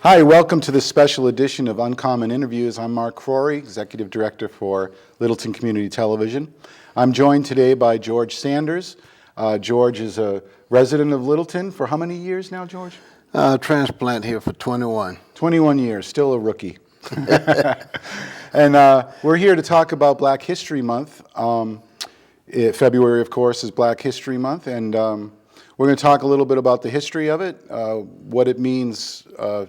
Hi, welcome to this special edition of Uncommon Interviews. I'm Mark Crory, Executive Director for Littleton Community Television. I'm joined today by George Sanders. George is a resident of Littleton for how many years now, George? Transplant here for 21. 21 years, still a rookie. And we're here to talk about Black History Month. February, of course, is Black History Month, and we're going to talk a little bit about the history of it, what it means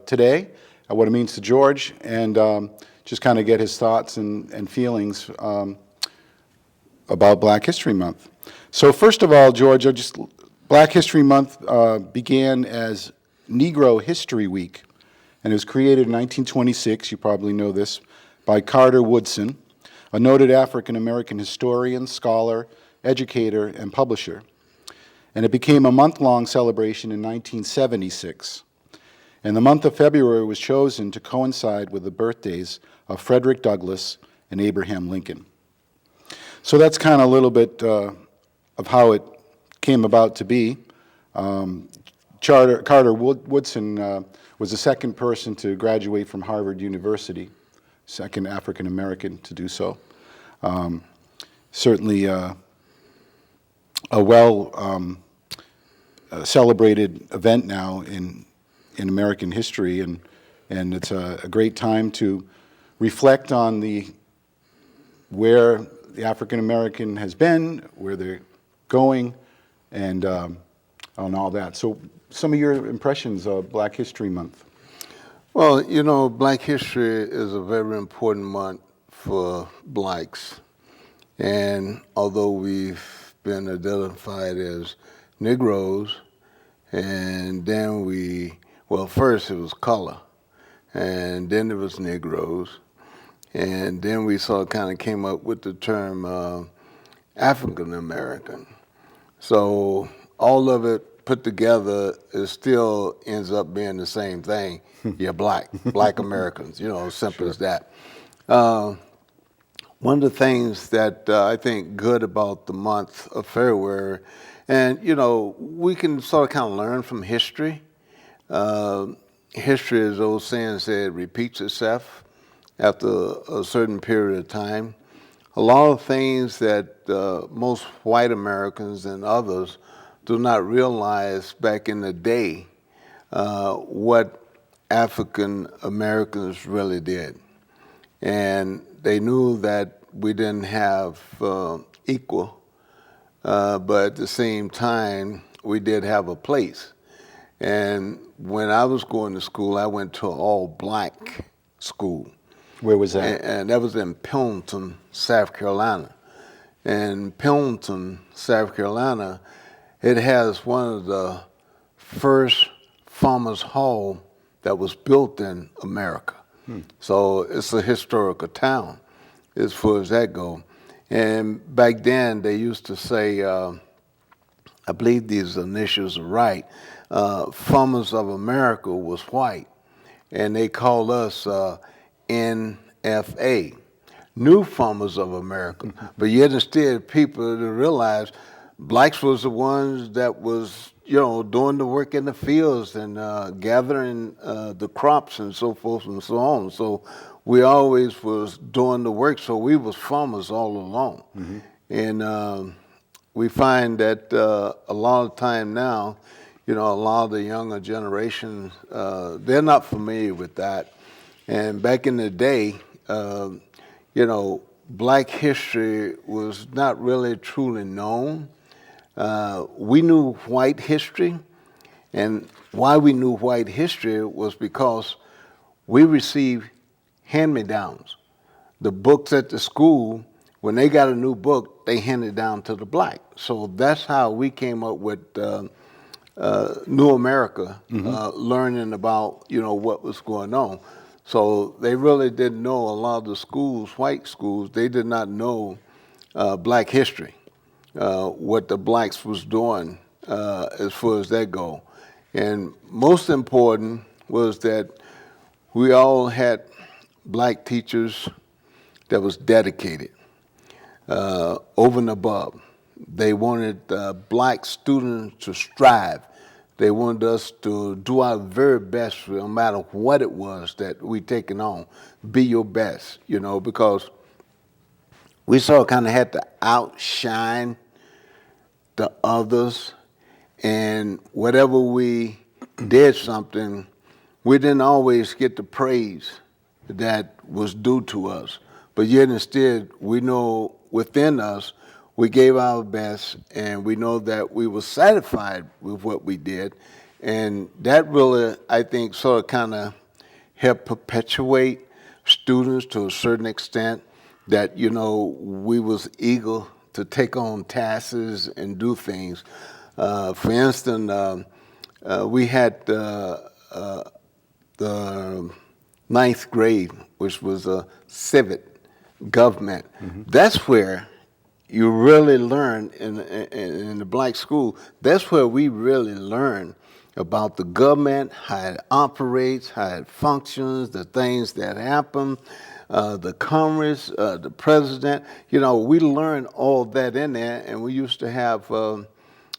today, what it means to George, and just kind of get his thoughts and feelings about Black History Month. So first of all, George, Black History Month began as Negro History Week, and it was created in 1926, you probably know this, by Carter Woodson, a noted African-American historian, scholar, educator, and publisher. And it became a month-long celebration in 1976. And the month of February was chosen to coincide with the birthdays of Frederick Douglass and Abraham Lincoln. So that's kind of a little bit of how it came about to be. Carter Woodson was the second person to graduate from Harvard University, second African-American to do so. Certainly a well celebrated event now in American history, and it's a great time to reflect on where the African American has been, where they're going, and on all that. So some of your impressions of Black History Month. Well, you know, Black History is a very important month for blacks. And although we've been identified as Negroes, and then first it was color, and then it was Negroes, and then we kind of came up with the term African American. So all of it put together, it still ends up being the same thing. You're black Americans, simple as that. One of the things that I think good about the month of February, and we can sort of kind of learn from history. History, as old saying said, repeats itself after a certain period of time. A lot of things that most white Americans and others do not realize back in the day what African Americans really did. And they knew that we didn't have equal, but at the same time, we did have a place. And when I was going to school, I went to an all-black school. Where was that? And that was in Pendleton, South Carolina. And Pendleton, South Carolina, it has one of the first farmers' hall that was built in America. So it's a historical town as far as that goes. And back then they used to say, I believe these initials are right, Farmers of America was white, and they called us NFA, New Farmers of America. But yet instead people to realize blacks was the ones that was doing the work in the fields and gathering the crops and so forth and so on. So we always was doing the work, so we was farmers all along. Mm-hmm. And we find that a lot of time now, a lot of the younger generation, they're not familiar with that. And back in the day, black history was not really truly known. We knew white history, and why we knew white history was because we received hand-me-downs. The books at the school, when they got a new book, they handed down to the black. So that's how we came up with New America, learning about what was going on. So they really didn't know a lot of the schools, white schools, they did not know black history. what the blacks was doing as far as that go. And most important was that we all had black teachers that was dedicated over and above. They wanted black students to strive. They wanted us to do our very best, no matter what it was that we taken on. Be your best, because we sort of kind of had to outshine the others, and whatever we did something, we didn't always get the praise that was due to us. But yet instead, we know within us, we gave our best, and we know that we were satisfied with what we did. And that really, I think, sort of kind of helped perpetuate students to a certain extent, that, we was eager to take on tasks and do things. For instance, we had the ninth grade, which was a civic government. Mm-hmm. That's where you really learn in the black school. That's where we really learn about the government, how it operates, how it functions, the things that happen, the Congress, the president. We learned all that in there, and we used to have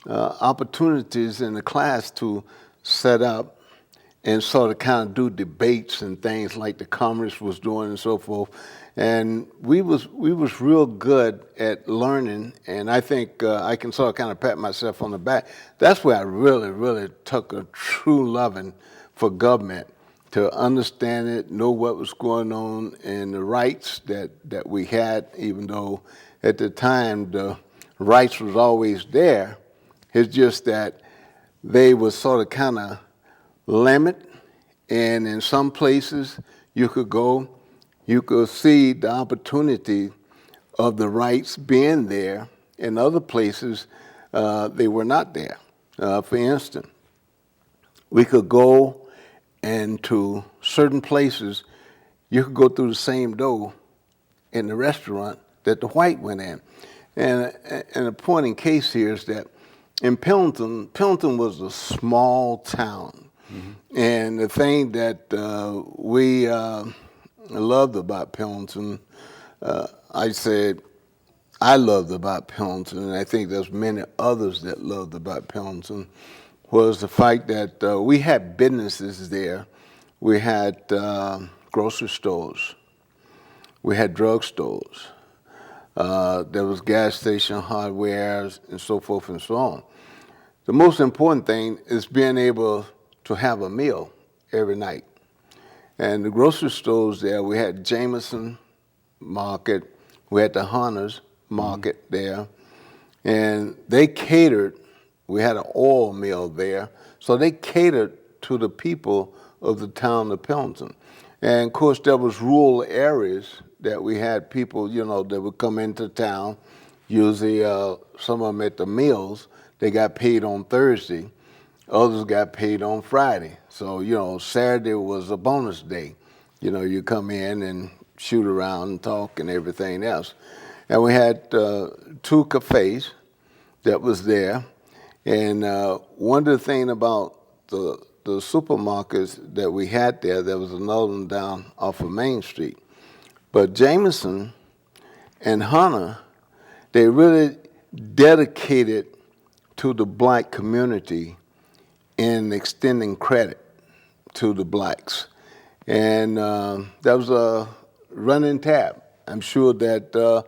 opportunities in the class to set up and sort of kind of do debates and things like the Congress was doing and so forth. And we was real good at learning, and I think I can sort of kind of pat myself on the back. That's where I really, really took a true loving for government, to understand it, know what was going on, and the rights that we had, even though at the time the rights was always there. It's just that they were sort of kind of limited, and in some places you could go, you could see the opportunity of the rights being there. In other places, they were not there. For instance, we could go into certain places, you could go through the same door in the restaurant that the white went in. And a point in case here is that in Pendleton was a small town. Mm-hmm. And the thing that we loved about Pendleton, I loved about Pendleton, and I think there's many others that loved about Pendleton, was the fact that we had businesses there. We had grocery stores. We had drug stores. There was gas station hardware and so forth and so on. The most important thing is being able to have a meal every night. And the grocery stores there, we had Jameson Market, we had the Hunters Market there, and they catered. We had an oil mill there, so they catered to the people of the town of Pendleton. And of course, there was rural areas that we had people, that would come into town. Usually, some of them at the mills, they got paid on Thursday. Others got paid on Friday. So, Saturday was a bonus day. You come in and shoot around and talk and everything else. And we had 2 cafes that was there. And one of the things about the supermarkets that we had there was another one down off of Main Street. But Jameson and Hunter, they really dedicated to the black community in extending credit to the blacks. And that was a running tab. I'm sure that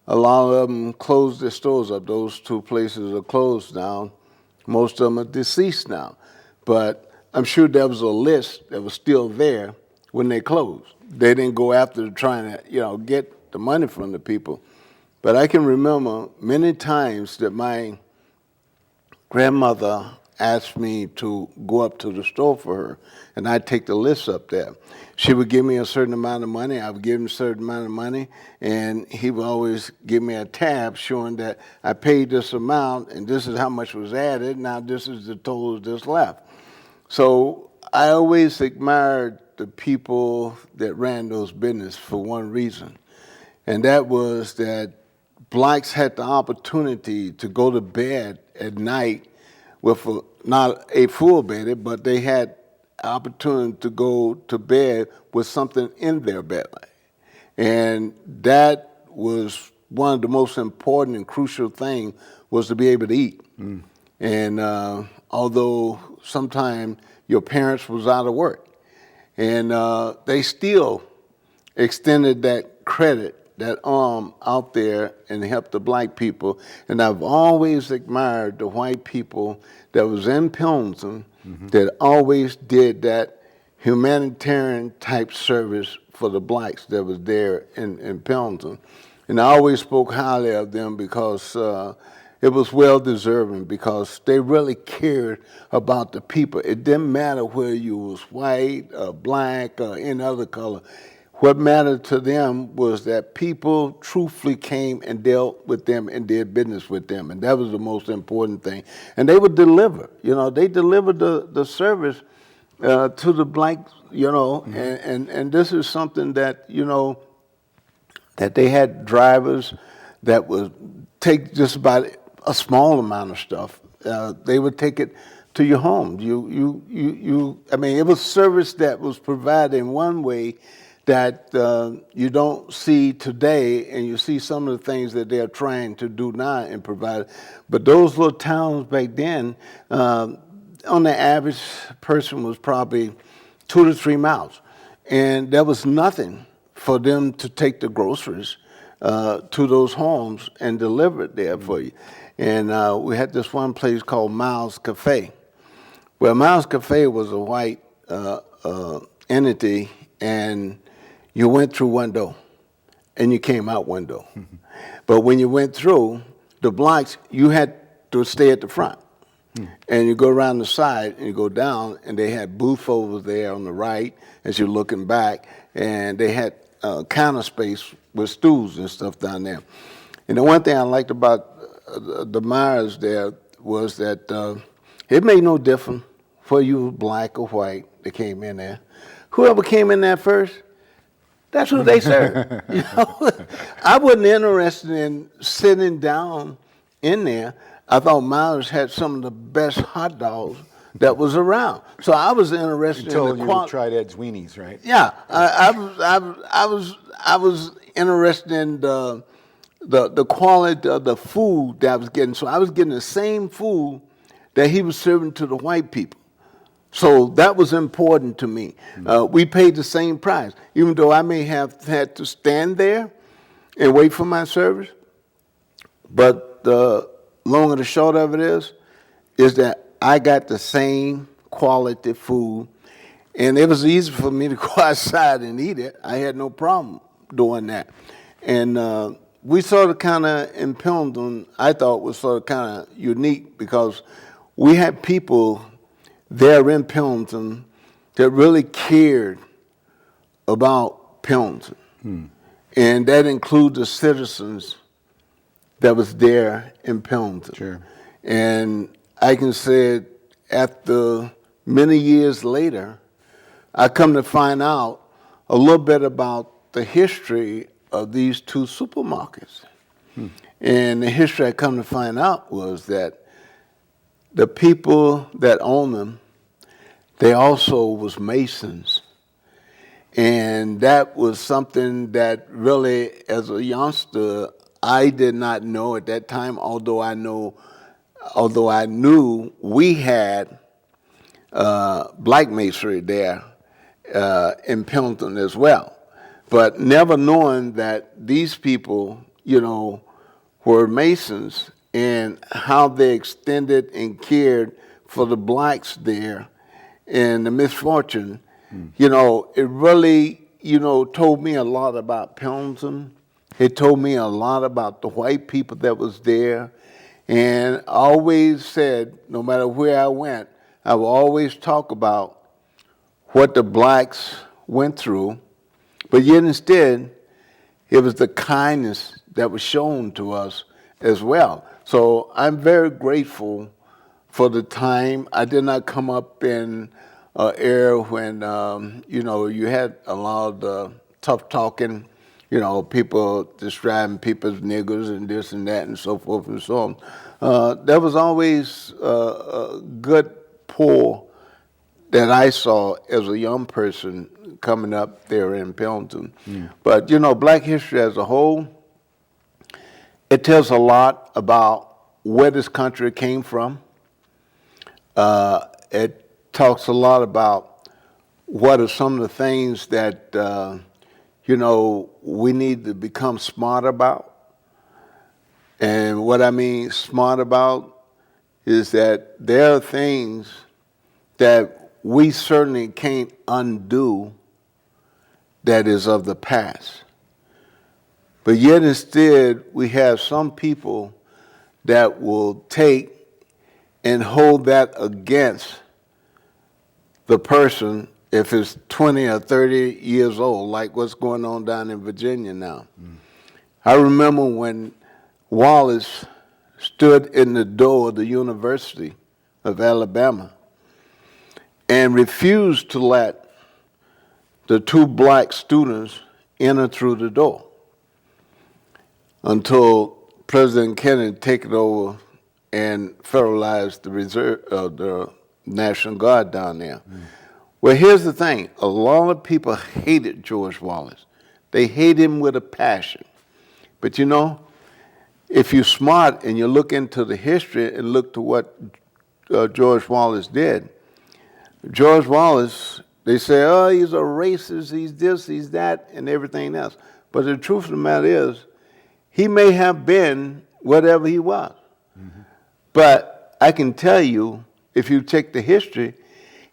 a lot of them closed their stores up. Those 2 places are closed now. Most of them are deceased now. But I'm sure there was a list that was still there when they closed. They didn't go after trying to, get the money from the people. But I can remember many times that my grandmother asked me to go up to the store for her, and I'd take the list up there. She would give me a certain amount of money, I would give him a certain amount of money, and he would always give me a tab showing that I paid this amount, and this is how much was added, now this is the total that's left. So I always admired the people that ran those businesses for one reason, and that was that blacks had the opportunity to go to bed at night with not a full bed, but they had opportunity to go to bed with something in their belly. And that was one of the most important and crucial things, was to be able to eat. And although sometimes your parents was out of work, and they still extended that credit, that arm out there and helped the black people. And I've always admired the white people that was in Pilsen that always did that humanitarian type service for the blacks that was there in Pilsen. And I always spoke highly of them because it was well deserving, because they really cared about the people. It didn't matter whether you was white or black or any other color. What mattered to them was that people truthfully came and dealt with them and did business with them, and that was the most important thing. And they would deliver. They delivered the service to the blacks. And this is something that that they had drivers that would take just about a small amount of stuff. They would take it to your home. I mean, it was service that was provided in one way that you don't see today, and you see some of the things that they're trying to do now and provide. But those little towns back then, on the average person was probably 2 to 3 miles. And there was nothing for them to take the groceries to those homes and deliver it there for you. And we had this one place called Miles Cafe. Well, Miles Cafe was a white entity, and you went through one door, and you came out one door. But when you went through, the blacks, you had to stay at the front. And you go around the side, and you go down, and they had booth over there on the right as you're looking back, and they had counter space with stools and stuff down there. And the one thing I liked about the Myers there was that it made no difference whether you were black or white that came in there. Whoever came in there first, that's who they served. I wasn't interested in sitting down in there. I thought Myers had some of the best hot dogs that was around. So I was interested Until in the you tried Ed's Weenies, right? Yeah, I was interested in the quality of the food that I was getting. So I was getting the same food that he was serving to the white people. So that was important to me. We paid the same price, even though I may have had to stand there and wait for my service. But the long and the short of it is that I got the same quality food, and it was easy for me to go outside and eat it. I had no problem doing that. And we sort of kind of in Pilsen, I thought was sort of kind of unique, because we had people there in Pilsen that really cared about Pilsen. And that includes the citizens that was there in Pilsen. Sure. And I can say after many years later, I come to find out a little bit about the history of these two supermarkets. And the history I come to find out was that the people that owned them, they also was Masons. And that was something that really, as a youngster, I did not know at that time, although I knew we had black masonry there in Pilsen as well. But never knowing that these people, were Masons, and how they extended and cared for the blacks there and the misfortune, it really, told me a lot about Pilsen. It told me a lot about the white people that was there. And I always said, no matter where I went, I would always talk about what the blacks went through, but yet instead, it was the kindness that was shown to us as well. So I'm very grateful for the time. I did not come up in an era when, you had a lot of the tough talking You know, people describing people as niggers and this and that and so forth and so on. There was always a good pull that I saw as a young person coming up there in Pendleton. But, you know, Black history as a whole, it tells a lot about where this country came from. It talks a lot about what are some of the things that, you know, we need to become smart about. And what I mean smart about is that there are things that we certainly can't undo that is of the past. But yet instead, we have some people that will take and hold that against the person if it's 20 or 30 years old, like what's going on down in Virginia now. I remember when Wallace stood in the door of the University of Alabama and refused to let the two black students enter through the door until President Kennedy took it over and federalized the reserve, the National Guard down there. Well, here's the thing. A lot of people hated George Wallace. They hate him with a passion. But you know, if you're smart and you look into the history and look to what George Wallace did, George Wallace, they say, oh, he's a racist, he's this, he's that, and everything else. But the truth of the matter is, he may have been whatever he was. But I can tell you, if you take the history,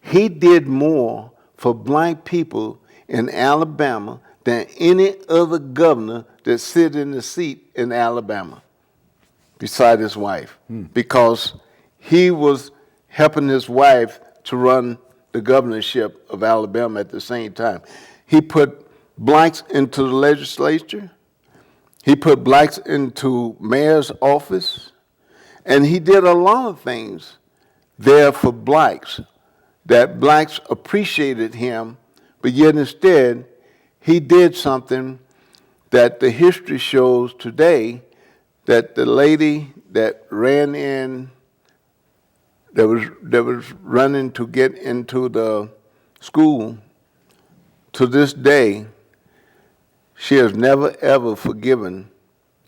he did more for black people in Alabama than any other governor that sit in the seat in Alabama, beside his wife, because he was helping his wife to run the governorship of Alabama at the same time. He put blacks into the legislature. He put blacks into mayor's office. And he did a lot of things there for blacks, that blacks appreciated him, but yet instead, he did something that the history shows today, that the lady that ran in, that was running to get into the school, to this day, she has never ever forgiven,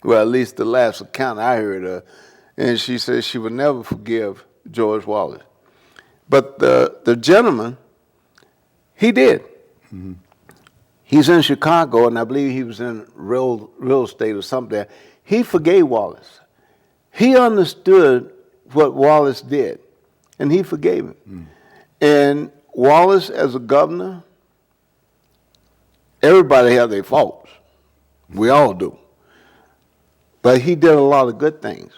well, at least the last account I heard of, and she says she would never forgive George Wallace. But the gentleman, he did. He's in Chicago, and I believe he was in real estate or something there. He forgave Wallace. He understood what Wallace did, and he forgave him. And Wallace, as a governor, everybody has their faults. We all do. But he did a lot of good things.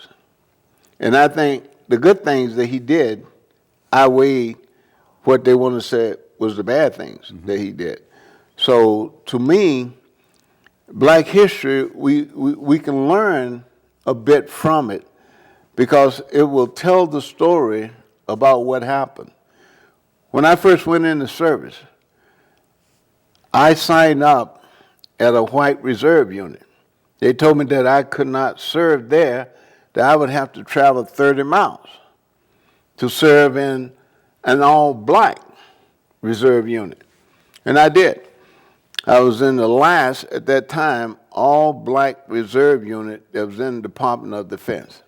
And I think the good things that he did outweighed what they want to say was the bad things that he did. So to me, Black history, we can learn a bit from it because it will tell the story about what happened. When I first went into service, I signed up at a white reserve unit. They told me that I could not serve there, that I would have to travel 30 miles to serve in an all-black reserve unit. And I did. I was in the last, at that time, all-black reserve unit that was in the Department of Defense.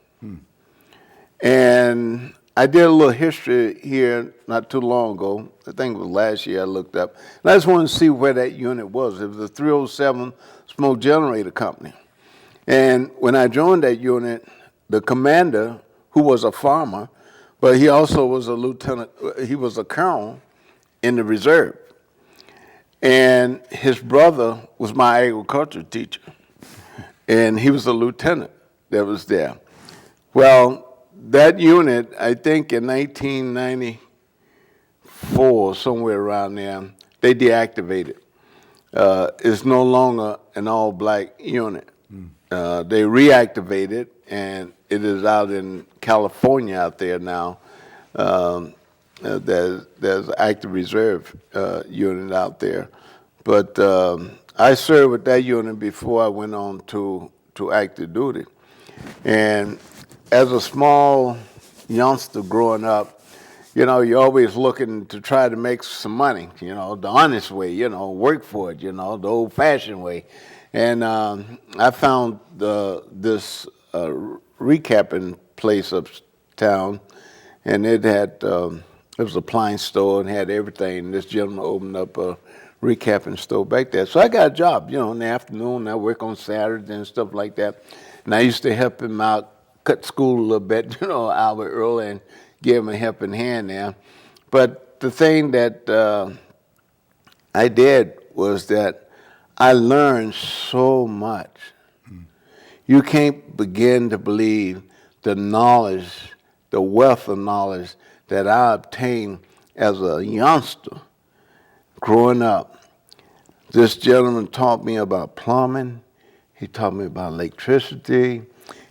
And I did a little history here not too long ago. I think it was last year I looked up. And I just wanted to see where that unit was. It was a 307 Smoke Generator Company. And when I joined that unit, the commander, who was a farmer, but he also was a lieutenant, he was a colonel in the reserve. And his brother was my agriculture teacher. And he was a lieutenant that was there. Well, that unit, I think in 1994, somewhere around there, they deactivated. It's no longer an all-black unit. They reactivated, and it is out in California out there now. There's active reserve unit out there. But I served with that unit before I went on to active duty. And as a small youngster growing up, you know, you're always looking to try to make some money, you know, the honest way, you know, work for it, you know, the old-fashioned way. And I found this recapping place uptown, and it had, it was a appliance store and had everything. This gentleman opened up a recapping store back there. So I got a job, you know, in the afternoon. I work on Saturdays and stuff like that. And I used to help him out, cut school a little bit, you know, an hour early and give him a helping hand there. But the thing that I did was that I learned so much. You can't begin to believe the knowledge, the wealth of knowledge that I obtained as a youngster growing up. This gentleman taught me about plumbing. He taught me about electricity.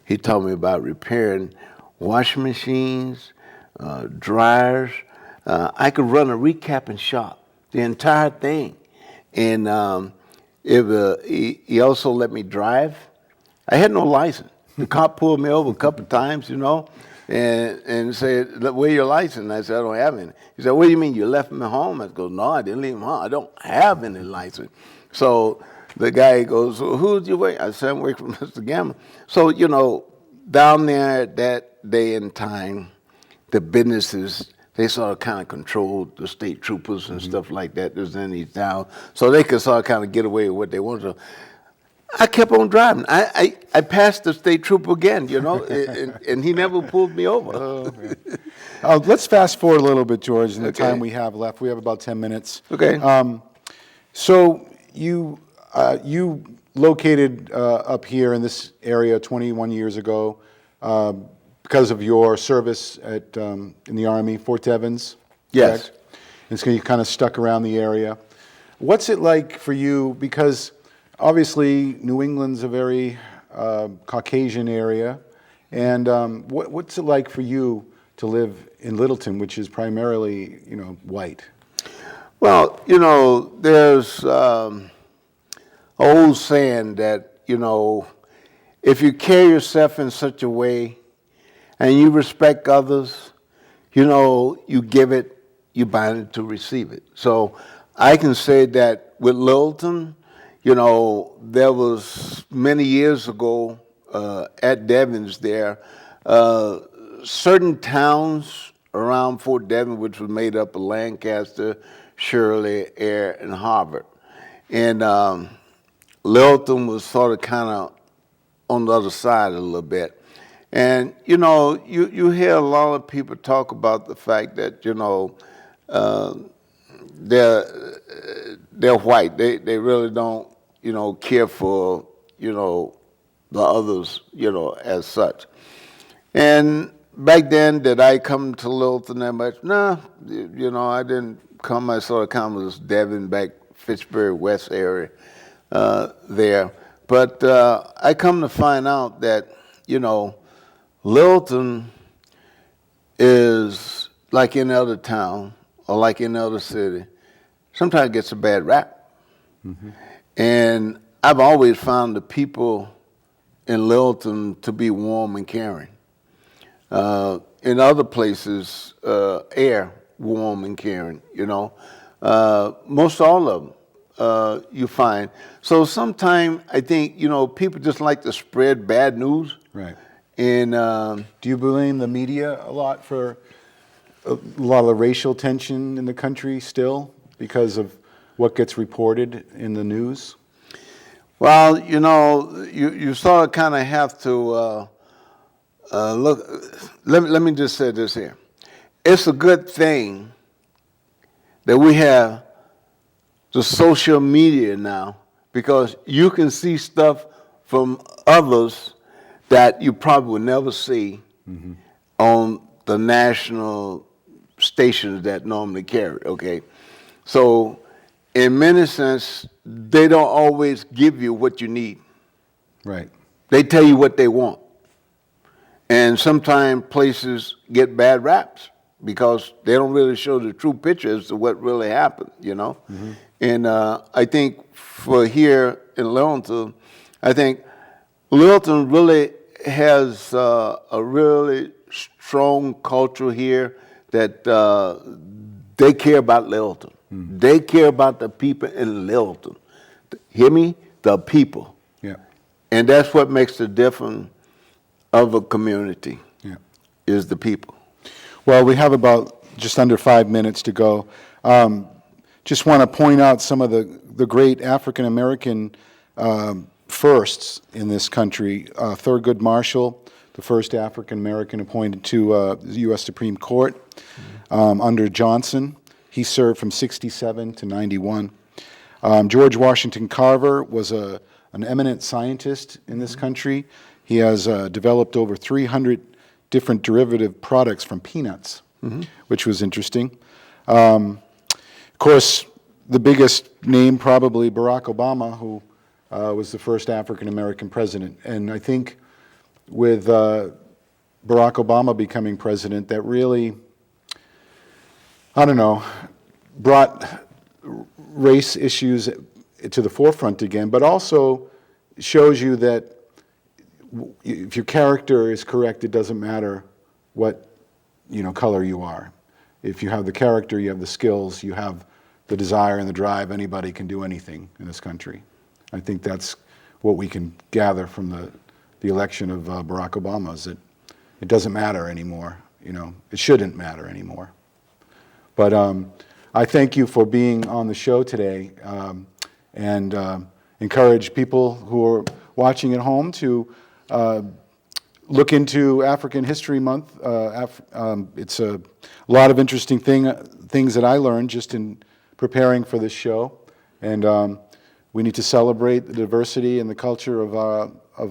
He taught me about repairing washing machines, dryers. I could run a recapping shop, the entire thing. And he also let me drive. I had no license. The cop pulled me over a couple of times, you know, and said, "Where's your license?" I said, "I don't have any." He said, "What do you mean, you left me home?" I go, "No, I didn't leave him home. I don't have any license." So the guy goes, "Well, who did you work?" I said, "I'm working for Mr. Gamble." So, you know, down there at that day and time, the businesses, they sort of kind of controlled the state troopers and stuff like that that was in these towns. So they could sort of kind of get away with what they wanted to. I kept on driving. I passed the state trooper again, you know, and he never pulled me over. Let's fast forward a little bit, George, in the Okay. time we have left. We have about 10 minutes. Okay. So you located up here in this area 21 years ago because of your service at in the Army, Fort Evans. Yes. Correct? And so you kind of stuck around the area. What's it like for you? Because obviously New England's a very Caucasian area, and what's it like for you to live in Littleton, which is primarily, you know, white? Well, you know, there's an old saying that, you know, if you carry yourself in such a way and you respect others, you know, you give it, you bind it to receive it. So I can say that with Littleton, you know, there was many years ago at Devens there, certain towns around Fort Devens, which was made up of Lancaster, Shirley, Air, and Harvard. And Littleton was sort of kind of on the other side a little bit. And, you know, you hear a lot of people talk about the fact that, you know, they're white. They really don't, you know, care for, you know, the others, you know, as such. And back then, did I come to Littleton that much? No, you know, I didn't come. I sort of come was Devon, back Fitchburg West area there. But I come to find out that, you know, Littleton is like any other town or like any other city, sometimes gets a bad rap. Mm-hmm. And I've always found the people in Littleton to be warm and caring. In other places, Air, warm and caring, you know. Most all of them you find. So sometimes I think, you know, people just like to spread bad news. Right. And do you blame the media a lot for a lot of the racial tension in the country still because of what gets reported in the news? Well, you know, you sort of kind of have to look. Let me just say this here. It's a good thing that we have the social media now, because you can see stuff from others that you probably would never see on the national stations that normally carry, okay? So in many sense, they don't always give you what you need. Right. They tell you what they want. And sometimes places get bad raps because they don't really show the true picture as to what really happened, you know? Mm-hmm. And I think for here in Littleton, I think Littleton really has a really strong culture here that they care about Littleton. They care about the people in Littleton. Hear me? The people. Yeah. And that's what makes the difference of a community, is the people. Well, we have about just under 5 minutes to go. Just want to point out some of the great African-American firsts in this country. Thurgood Marshall, the first African-American appointed to the U.S. Supreme Court under Johnson. He served from 67 to 91. George Washington Carver was an eminent scientist in this country. He has developed over 300 different derivative products from peanuts, which was interesting. Of course, the biggest name probably Barack Obama, who was the first African-American president. And I think with Barack Obama becoming president, that really, I don't know, brought race issues to the forefront again, but also shows you that if your character is correct, it doesn't matter what color you are. If you have the character, you have the skills, you have the desire and the drive, anybody can do anything in this country. I think that's what we can gather from the election of Barack Obama, is that it doesn't matter anymore. It shouldn't matter anymore. But I thank you for being on the show today, and encourage people who are watching at home to look into African History Month. It's a lot of interesting things that I learned just in preparing for this show, and we need to celebrate the diversity and the culture of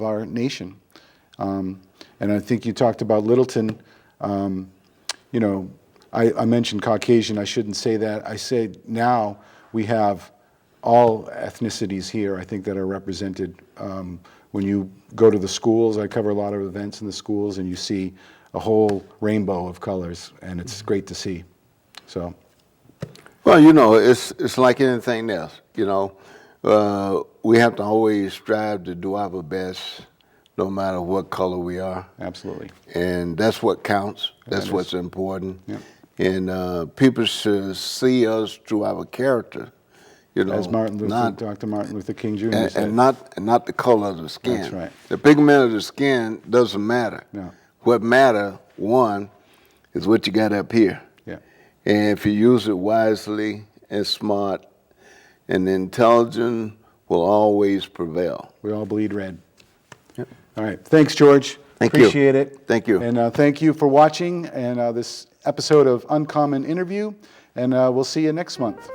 our nation. And I think you talked about Littleton. I mentioned Caucasian. I shouldn't say that. I say now we have all ethnicities here, I think, that are represented. When you go to the schools, I cover a lot of events in the schools, and you see a whole rainbow of colors, and it's great to see. So, well, it's like anything else. We have to always strive to do our best, no matter what color we are. absolutely. And that's what counts. That's what's important. Yeah. And people should see us through our character. As Dr. Martin Luther King Jr. said. And not the color of the skin. That's right. The pigment of the skin doesn't matter. No. What matters, one, is what you got up here. Yeah. And if you use it wisely and smart, and intelligent will always prevail. We all bleed red. Yep. All right. Thanks, George. Thank you. Appreciate it. Thank you. And thank you for watching and this episode of Uncommon Interview. And we'll see you next month.